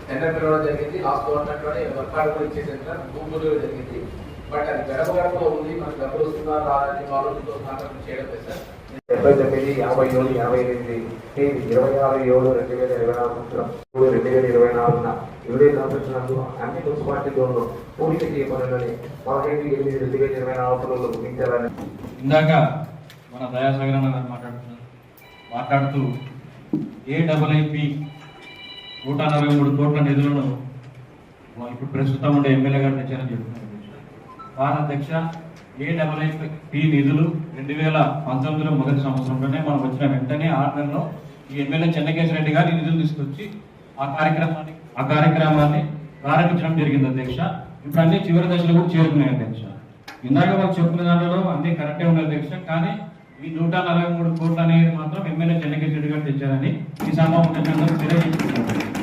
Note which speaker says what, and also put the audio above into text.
Speaker 1: Tender పిలవడం జరిగింది. Last గవర్నమెంట్లోనే వర్కాలు కూడా ఇచ్చేసేందుకు భూములు జరిగింది. బట్ అది గడప గడపలో ఉంది. మనకు డబ్బులు వస్తుందా రాదని ఆలోచనతో కాంట్రాక్ట్ చేయడం లేదు సార్.
Speaker 2: 79-57-58 తేదీ 26/7/2024 2024న ఇరవై సంవత్సరాలు అన్ని మున్సిపాలిటీలోనూ పూర్తి చేయబడినని 15/8/2024లో ముగించాలని
Speaker 3: ఇందాక మన దయాసాగర్ అన్న గారు మాట్లాడుతూ AIIP 143 కోట్ల నిధులను ఇప్పుడు ప్రస్తుతం ఉండే ఎమ్మెల్యే గారు తెచ్చారని చెప్తున్నారు. వారి అధ్యక్ష AIIP నిధులు 2019లో మొదటి సంవత్సరంలోనే మనం వచ్చిన వెంటనే 6 నెలల్లో ఈ ఎమ్మెల్యే చెన్నకేశ్వరరెడ్డి గారు ఈ నిధులు తీసుకొచ్చి ఆ కార్యక్రమాన్ని ప్రారంభించడం జరిగింది అధ్యక్ష. ఇప్పుడు అన్ని చివరి దశలో కూడా చేరుకున్నాయి అధ్యక్ష. ఇందాక వాళ్ళు చెప్పుకున్న దాంట్లో అన్ని కరెక్టే ఉన్నాయి అధ్యక్ష. కానీ ఈ 143 కోట్లు అనేది మాత్రం ఎమ్మెల్యే చెన్నకేశ్వరరెడ్డి గారు తెచ్చారని ఈ సభ తెలియజేస్తున్నారు.